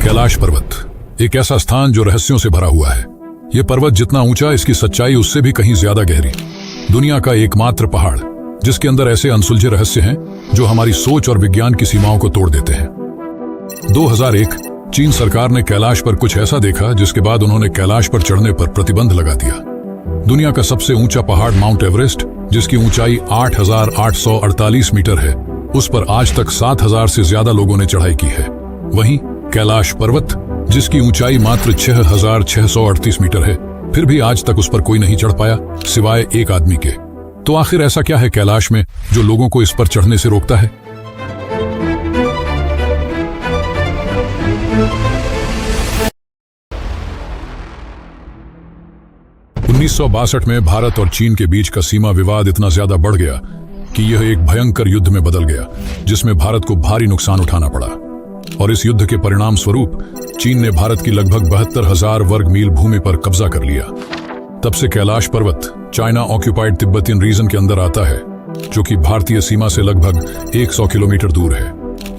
कैलाश पर्वत एक ऐसा स्थान जो रहस्यों से भरा हुआ है। यह पर्वत जितना ऊंचा, इसकी सच्चाई उससे भी कहीं ज्यादा गहरी। दुनिया का एकमात्र पहाड़ जिसके अंदर ऐसे अनसुलझे रहस्य हैं जो हमारी सोच और विज्ञान की सीमाओं को तोड़ देते हैं। 2001 चीन सरकार ने कैलाश पर कुछ ऐसा देखा जिसके बाद उन्होंने कैलाश पर चढ़ने पर प्रतिबंध लगा दिया। दुनिया का सबसे ऊंचा पहाड़ माउंट एवरेस्ट, जिसकी ऊंचाई 8,848 मीटर है, उस पर आज तक 7,000 से ज्यादा लोगों ने चढ़ाई की है। वहीं कैलाश पर्वत, जिसकी ऊंचाई मात्र 6,638 मीटर है, फिर भी आज तक उस पर कोई नहीं चढ़ पाया सिवाय एक आदमी के। तो आखिर ऐसा क्या है कैलाश में जो लोगों को इस पर चढ़ने से रोकता है? उन्नीस में भारत और चीन के बीच का सीमा विवाद इतना ज्यादा बढ़ गया कि यह एक भयंकर युद्ध में बदल गया, जिसमें भारत को भारी नुकसान उठाना पड़ा। और इस युद्ध के परिणाम स्वरूप चीन ने भारत की लगभग 72,000 वर्ग मील भूमि पर कब्जा कर लिया। तब से कैलाश पर्वत चाइना ऑक्यूपाइड तिब्बतियन रीजन के अंदर आता है, जो कि भारतीय सीमा से लगभग 100 किलोमीटर दूर है।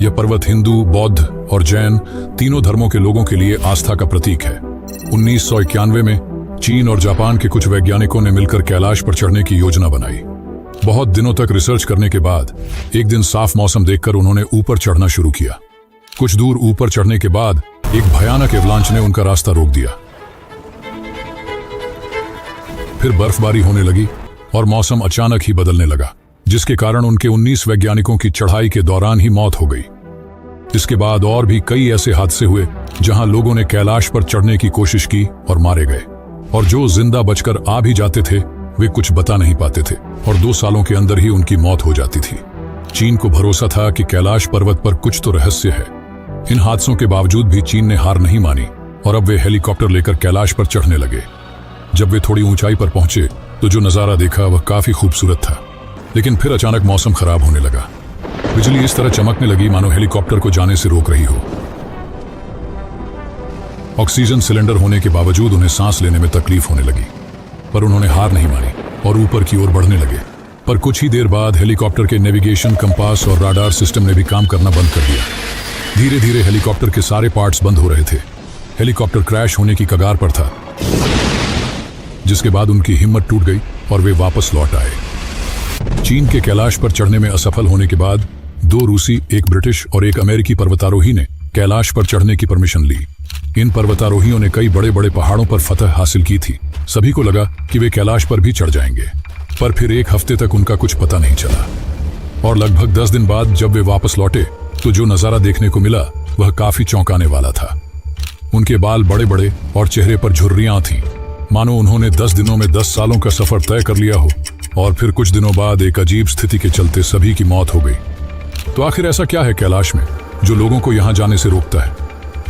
यह पर्वत हिंदू, बौद्ध और जैन तीनों धर्मों के लोगों के लिए आस्था का प्रतीक है। 1991 में चीन और जापान के कुछ वैज्ञानिकों ने मिलकर कैलाश पर चढ़ने की योजना बनाई। बहुत दिनों तक रिसर्च करने के बाद एक दिन साफ मौसम देखकर उन्होंने ऊपर चढ़ना शुरू किया। कुछ दूर ऊपर चढ़ने के बाद एक भयानक एवलांच ने उनका रास्ता रोक दिया। फिर बर्फबारी होने लगी और मौसम अचानक ही बदलने लगा, जिसके कारण उनके 19 वैज्ञानिकों की चढ़ाई के दौरान ही मौत हो गई। इसके बाद और भी कई ऐसे हादसे हुए जहां लोगों ने कैलाश पर चढ़ने की कोशिश की और मारे गए, और जो जिंदा बचकर आ भी जाते थे वे कुछ बता नहीं पाते थे और 2 सालों के अंदर ही उनकी मौत हो जाती थी। चीन को भरोसा था कि कैलाश पर्वत पर कुछ तो रहस्य है। इन हादसों के बावजूद भी चीन ने हार नहीं मानी और अब वे हेलीकॉप्टर लेकर कैलाश पर चढ़ने लगे। जब वे थोड़ी ऊंचाई पर पहुंचे तो जो नजारा देखा वह काफी खूबसूरत था, लेकिन फिर अचानक मौसम खराब होने लगा। बिजली इस तरह चमकने लगी मानो हेलीकॉप्टर को जाने से रोक रही हो। ऑक्सीजन सिलेंडर होने के बावजूद उन्हें सांस लेने में तकलीफ होने लगी, पर उन्होंने हार नहीं मानी और ऊपर की ओर बढ़ने लगे। पर कुछ ही देर बाद हेलीकॉप्टर के नेविगेशन, कंपास और राडार सिस्टम ने भी काम करना बंद कर दिया। धीरे धीरे हेलीकॉप्टर के सारे पार्ट्स बंद हो रहे थे। हेलीकॉप्टर क्रैश होने की कगार पर था, जिसके बाद उनकी हिम्मत टूट गई और वे वापस लौट आए। चीन के कैलाश पर चढ़ने में असफल होने के बाद 2 रूसी, 1 ब्रिटिश और 1 अमेरिकी पर्वतारोही ने कैलाश पर चढ़ने की परमिशन ली। इन पर्वतारोहियों ने कई बड़े बड़े पहाड़ों पर फतह हासिल की थी। सभी को लगा कि वे कैलाश पर भी चढ़ जाएंगे, पर फिर 1 हफ्ते तक उनका कुछ पता नहीं चला। और लगभग 10 दिन बाद जब वे वापस लौटे तो जो नजारा देखने को मिला वह काफी चौंकाने वाला था। उनके बाल बड़े बड़े और चेहरे पर झुर्रियां थीं, मानो उन्होंने 10 दिनों में 10 सालों का सफर तय कर लिया हो। और फिर कुछ दिनों बाद एक अजीब स्थिति के चलते सभी की मौत हो गई। तो आखिर ऐसा क्या है कैलाश में जो लोगों को यहां जाने से रोकता है?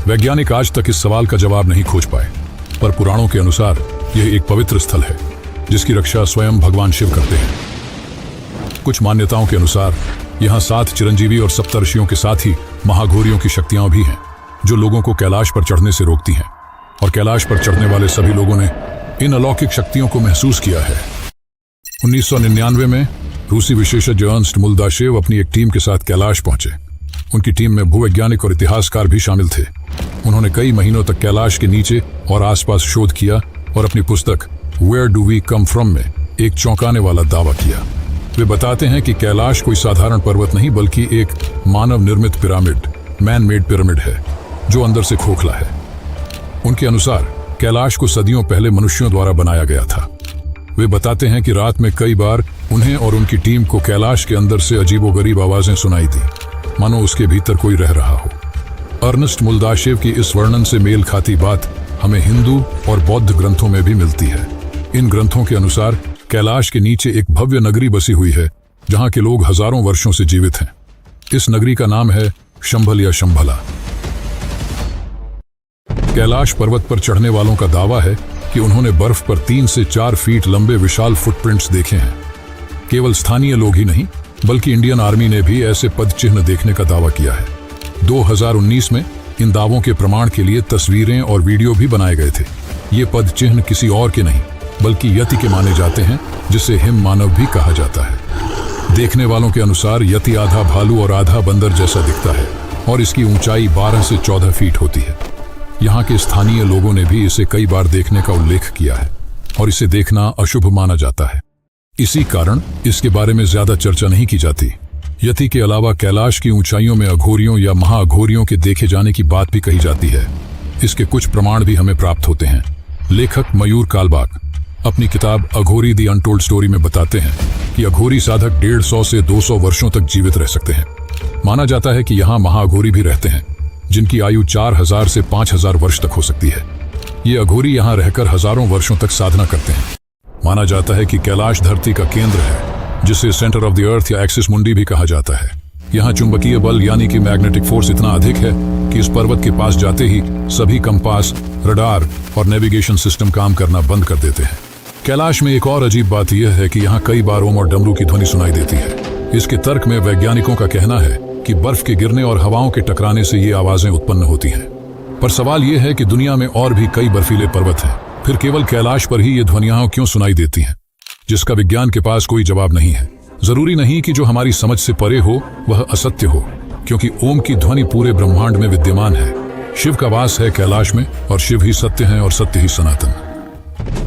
वैज्ञानिक आज तक इस सवाल का जवाब नहीं खोज पाए, पर पुराणों के अनुसार यह एक पवित्र स्थल है जिसकी रक्षा स्वयं भगवान शिव करते हैं। कुछ मान्यताओं के अनुसार यहाँ 7 चिरंजीवी और सप्तर्षियों के साथ ही महाघोरियों की शक्तियां भी हैं जो लोगों को कैलाश पर चढ़ने से रोकती हैं। और कैलाश पर चढ़ने वाले सभी लोगों ने इन अलौकिक शक्तियों को महसूस किया है। 1999 में रूसी विशेषज्ञ अर्नस्ट मुल्दाशेव अपनी एक टीम के साथ कैलाश पहुंचे। उनकी टीम में भूवैज्ञानिक और इतिहासकार भी शामिल थे। उन्होंने कई महीनों तक कैलाश के नीचे और आसपास शोध किया और अपनी पुस्तक where do we come from में एक चौंकाने वाला दावा किया। वे बताते हैं कि कैलाश कोई साधारण पर्वत नहीं बल्कि एक मानव निर्मित पिरामिड, मैन मेड पिरामिड है, जो अंदर से खोखला है। उनके अनुसार कैलाश को सदियों पहले मनुष्यों द्वारा बनाया गया था। वे बताते हैं कि रात में कई बार उन्हें और उनकी टीम को कैलाश के अंदर से अजीबोगरीब आवाजें सुनाई दी, मानो उसके भीतर कोई रह रहा हो। अर्नस्ट मुल्दाशेव की इस वर्णन से मेल खाती बात हमें हिंदू और बौद्ध ग्रंथों में भी मिलती है। इन ग्रंथों के अनुसार कैलाश के नीचे एक भव्य नगरी बसी हुई है जहां के लोग हजारों वर्षों से जीवित हैं। इस नगरी का नाम है शंभल या शंभला। कैलाश पर्वत पर चढ़ने वालों का दावा है कि उन्होंने बर्फ पर 3 से 4 फीट लंबे विशाल फुटप्रिंट्स देखे हैं। केवल स्थानीय लोग ही नहीं बल्कि इंडियन आर्मी ने भी ऐसे पद चिन्ह देखने का दावा किया है। 2019 में इन दावों के प्रमाण के लिए तस्वीरें और वीडियो भी बनाए गए थे। ये पद चिन्ह किसी और के नहीं बल्कि यति के माने जाते हैं, जिसे हिम मानव भी कहा जाता है। देखने वालों के अनुसार यति आधा भालू और आधा बंदर जैसा दिखता है। और इसकी ऊंचाई 12 से 14 फीट होती है। यहाँ के स्थानीय लोगों ने भी इसे कई बार देखने का उल्लेख किया है और इसे देखना अशुभ माना जाता है। इसी कारण इसके बारे में ज्यादा चर्चा नहीं की जाती। यति के अलावा कैलाश की ऊंचाइयों में अघोरियों या महाअघोरियों के देखे जाने की बात भी कही जाती है। इसके कुछ प्रमाण भी हमें प्राप्त होते हैं। लेखक मयूर कालबाग अपनी किताब अघोरी दी अनटोल्ड स्टोरी में बताते हैं कि अघोरी साधक 150 से 200 वर्षों तक जीवित रह सकते हैं। माना जाता है कि यहाँ महाअघोरी भी रहते हैं जिनकी आयु 4000 से 5000 वर्ष तक हो सकती है। ये अघोरी यहाँ रहकर हजारों वर्षों तक साधना करते हैं। माना जाता है कि कैलाश धरती का केंद्र है, जिसे सेंटर ऑफ द अर्थ या एक्सिस मुंडी भी कहा जाता है। यहाँ चुंबकीय बल यानी कि मैग्नेटिक फोर्स इतना अधिक है कि इस पर्वत के पास जाते ही सभी कंपास, रडार और नेविगेशन सिस्टम काम करना बंद कर देते हैं। कैलाश में एक और अजीब बात यह है कि यहाँ कई बार ओम और डमरू की ध्वनि सुनाई देती है। इसके तर्क में वैज्ञानिकों का कहना है कि बर्फ के गिरने और हवाओं के टकराने से ये आवाजें उत्पन्न होती हैं। पर सवाल यह है कि दुनिया में और भी कई बर्फीले पर्वत हैं, फिर केवल कैलाश पर ही ये ध्वनियां क्यों सुनाई देती हैं, जिसका विज्ञान के पास कोई जवाब नहीं है। जरूरी नहीं कि जो हमारी समझ से परे हो वह असत्य हो, क्योंकि ओम की ध्वनि पूरे ब्रह्मांड में विद्यमान है। शिव का वास है कैलाश में और शिव ही सत्य है और सत्य ही सनातन।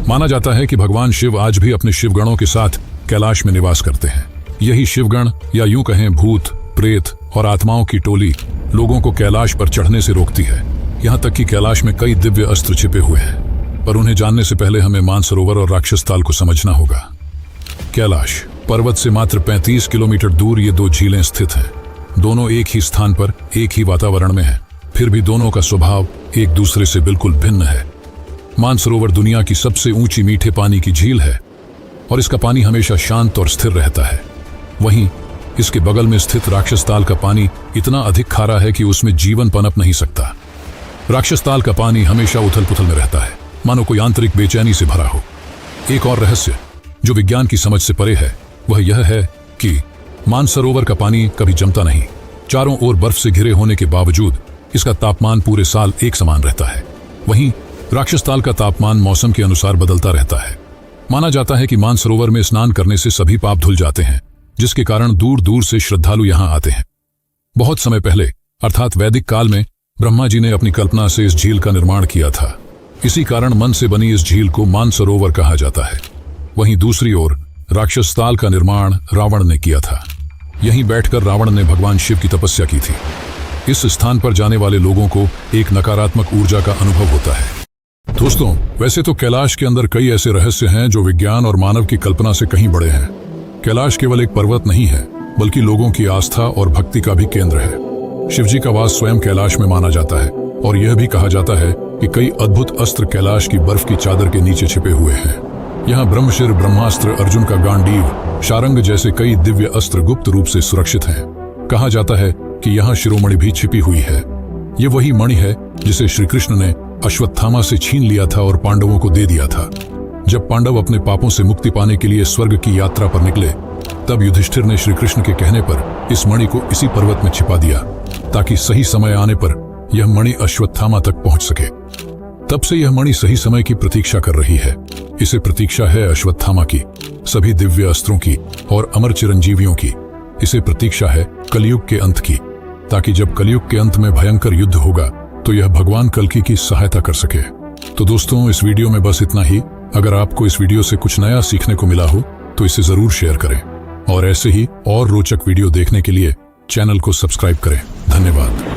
माना जाता है कि भगवान शिव आज भी अपने शिवगणों के साथ कैलाश में निवास करते हैं। यही शिवगण या यूं कहें भूत, प्रेत और आत्माओं की टोली लोगों को कैलाश पर चढ़ने से रोकती है। यहाँ तक कि कैलाश में कई दिव्य अस्त्र छिपे हुए हैं, पर उन्हें जानने से पहले हमें मानसरोवर और राक्षस ताल को समझना होगा। कैलाश पर्वत से मात्र 35 किलोमीटर दूर ये 2 झीलें स्थित हैं। दोनों एक ही स्थान पर एक ही वातावरण में हैं, फिर भी दोनों का स्वभाव एक दूसरे से बिल्कुल भिन्न है। मानसरोवर दुनिया की सबसे ऊंची मीठे पानी की झील है और इसका पानी हमेशा शांत और स्थिर रहता है। वहीं इसके बगल में स्थित राक्षस ताल का पानी इतना अधिक खारा है कि उसमें जीवन पनप नहीं सकता। राक्षस ताल का पानी हमेशा उथल पुथल में रहता है, मानो कोई आंतरिक बेचैनी से भरा हो। एक और रहस्य जो विज्ञान की समझ से परे है वह यह है कि मानसरोवर का पानी कभी जमता नहीं। चारों ओर बर्फ से घिरे होने के बावजूद इसका तापमान पूरे साल एक समान रहता है। वहीं राक्षस ताल का तापमान मौसम के अनुसार बदलता रहता है। माना जाता है कि मानसरोवर में स्नान करने से सभी पाप धुल जाते हैं, जिसके कारण दूर दूर से श्रद्धालु यहां आते हैं। बहुत समय पहले अर्थात वैदिक काल में ब्रह्मा जी ने अपनी कल्पना से इस झील का निर्माण किया था। इसी कारण मन से बनी इस झील को मानसरोवर कहा जाता है। वहीं दूसरी ओर राक्षस ताल का निर्माण रावण ने किया था। यहीं बैठकर रावण ने भगवान शिव की तपस्या की थी। इस स्थान पर जाने वाले लोगों को एक नकारात्मक ऊर्जा का अनुभव होता है। दोस्तों, वैसे तो कैलाश के अंदर कई ऐसे रहस्य हैं जो विज्ञान और मानव की कल्पना से कहीं बड़े हैं। कैलाश केवल एक पर्वत नहीं है, बल्कि लोगों की आस्था और भक्ति का भी केंद्र है। शिवजी का वास स्वयं कैलाश में माना जाता है और यह भी कहा जाता है कि कई अद्भुत अस्त्र कैलाश की बर्फ की चादर के नीचे छिपे हुए हैं। यहाँ ब्रह्मशिर ब्रह्मास्त्र, अर्जुन का गांडीव, शारंग जैसे कई दिव्य अस्त्र गुप्त रूप से सुरक्षित हैं। कहा जाता है कि यहाँ शिरोमणि भी छिपी हुई है। ये वही मणि है जिसे श्री कृष्ण ने अश्वत्थामा से छीन लिया था और पांडवों को दे दिया था। जब पांडव अपने पापों से मुक्ति पाने के लिए स्वर्ग की यात्रा पर निकले, तब युधिष्ठिर ने श्री कृष्ण के कहने पर इस मणि को इसी पर्वत में छिपा दिया, ताकि सही समय आने पर यह मणि अश्वत्थामा तक पहुंच सके। तब से यह मणि सही समय की प्रतीक्षा कर रही है। इसे प्रतीक्षा है अश्वत्थामा की, सभी दिव्य अस्त्रों की और अमर चिरंजीवियों की। इसे प्रतीक्षा है कलयुग के अंत की, ताकि जब कलयुग के अंत में भयंकर युद्ध होगा तो यह भगवान कल्कि की सहायता कर सके। तो दोस्तों, इस वीडियो में बस इतना ही। अगर आपको इस वीडियो से कुछ नया सीखने को मिला हो तो इसे जरूर शेयर करें और ऐसे ही और रोचक वीडियो देखने के लिए चैनल को सब्सक्राइब करें। धन्यवाद।